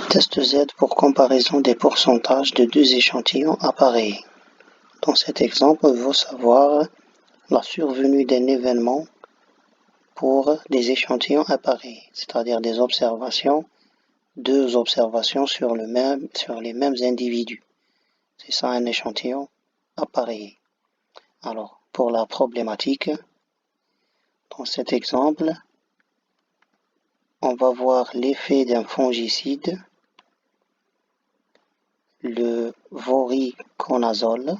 Test Z pour comparaison des pourcentages de deux échantillons appareillés. Dans cet exemple, il faut savoir la survenue d'un événement pour des échantillons appareillés, c'est-à-dire des observations, deux observations sur les mêmes individus. C'est ça un échantillon appareillé. Alors, pour la problématique, dans cet exemple, on va voir l'effet d'un fongicide, le voriconazole,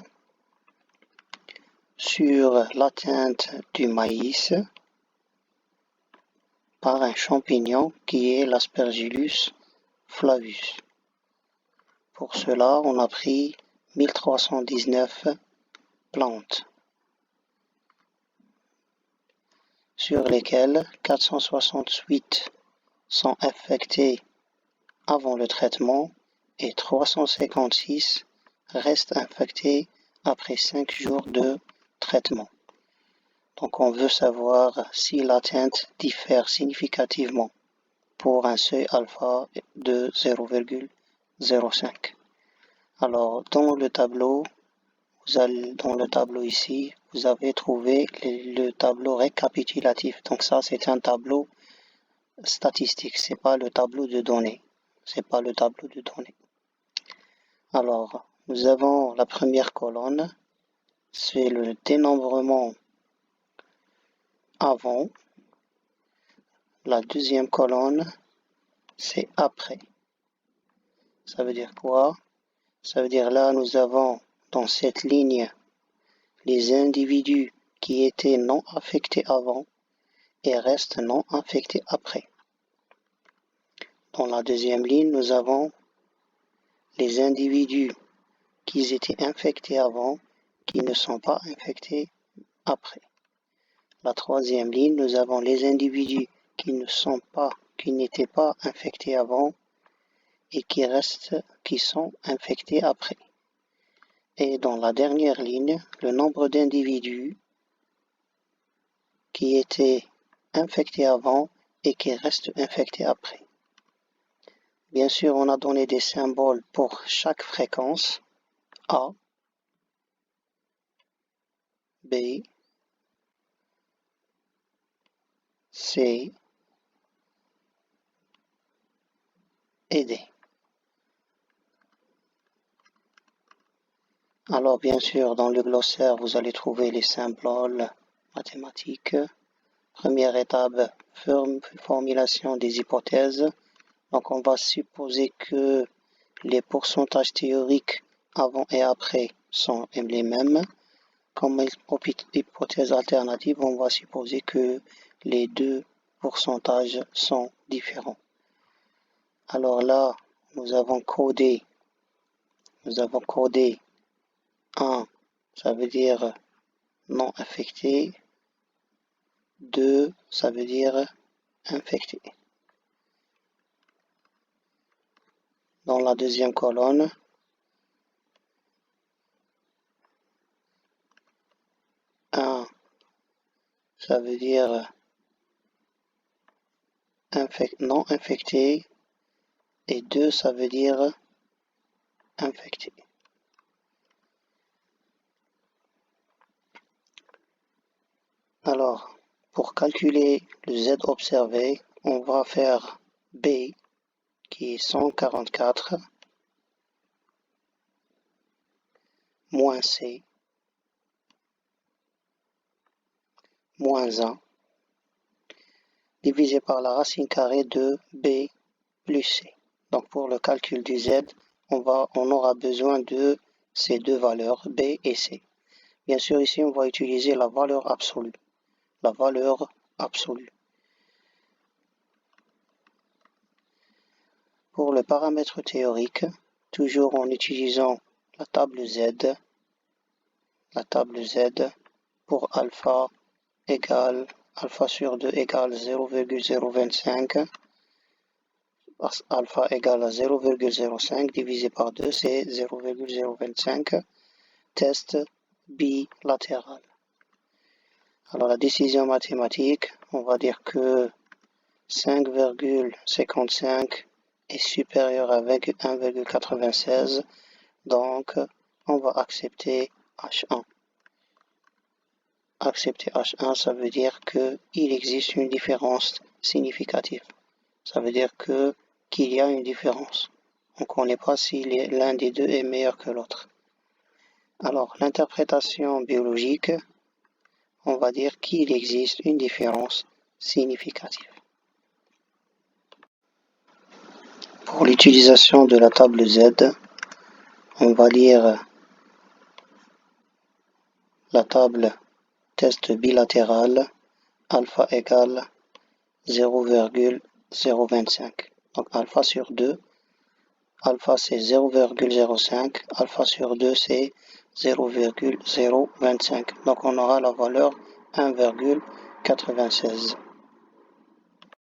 sur l'atteinte du maïs par un champignon qui est l'Aspergillus flavus. Pour cela, on a pris 1319 plantes, sur lesquelles 468 sont infectées avant le traitement et 356 restent infectées après 5 jours de traitement. Donc on veut savoir si l'atteinte diffère significativement pour un seuil alpha de 0,05. Alors dans le tableau ici, vous avez trouvé le tableau récapitulatif. Donc ça c'est un tableau statistique, c'est pas le tableau de données. Alors nous avons la première colonne, c'est le dénombrement avant. La deuxième colonne, c'est après. Ça veut dire quoi? Ça veut dire là, nous avons dans cette ligne les individus qui étaient non affectés avant et restent non affectés après. Dans la deuxième ligne, nous avons les individus qui étaient infectés avant, qui ne sont pas infectés après. La troisième ligne, nous avons les individus qui n'étaient pas infectés avant et qui sont infectés après. Et dans la dernière ligne, le nombre d'individus qui étaient infectés avant et qui restent infectés après. Bien sûr, on a donné des symboles pour chaque fréquence, A, B, C et D. Alors bien sûr, dans le glossaire, vous allez trouver les symboles mathématiques. Première étape, formulation des hypothèses. Donc on va supposer que les pourcentages théoriques avant et après sont les mêmes. Comme hypothèse alternative, on va supposer que les deux pourcentages sont différents. Alors là, nous avons codé 1, ça veut dire non affecté, 2, ça veut dire infecté. Dans la deuxième colonne, ça veut dire non infecté et 2, ça veut dire infecté. Alors, pour calculer le Z observé, on va faire B qui est 144 moins C moins 1 divisé par la racine carrée de B plus C. Donc pour le calcul du Z, on aura besoin de ces deux valeurs, B et C. Bien sûr, ici, on va utiliser la valeur absolue. Pour le paramètre théorique, toujours en utilisant la table Z pour alpha sur 2 égale 0,025, alpha égale à 0,05 divisé par 2, c'est 0,025, test bilatéral. Alors la décision mathématique, on va dire que 5,55 est supérieur à 1,96, donc on va accepter H1. Accepter H1, ça veut dire qu'il existe une différence significative. Ça veut dire qu'il y a une différence. On ne connaît pas si l'un des deux est meilleur que l'autre. Alors, l'interprétation biologique, on va dire qu'il existe une différence significative. Pour l'utilisation de la table Z, on va lire la table test bilatéral alpha égale 0,025. Donc alpha sur 2, alpha c'est 0,05, alpha sur 2 c'est 0,025. Donc on aura la valeur 1,96.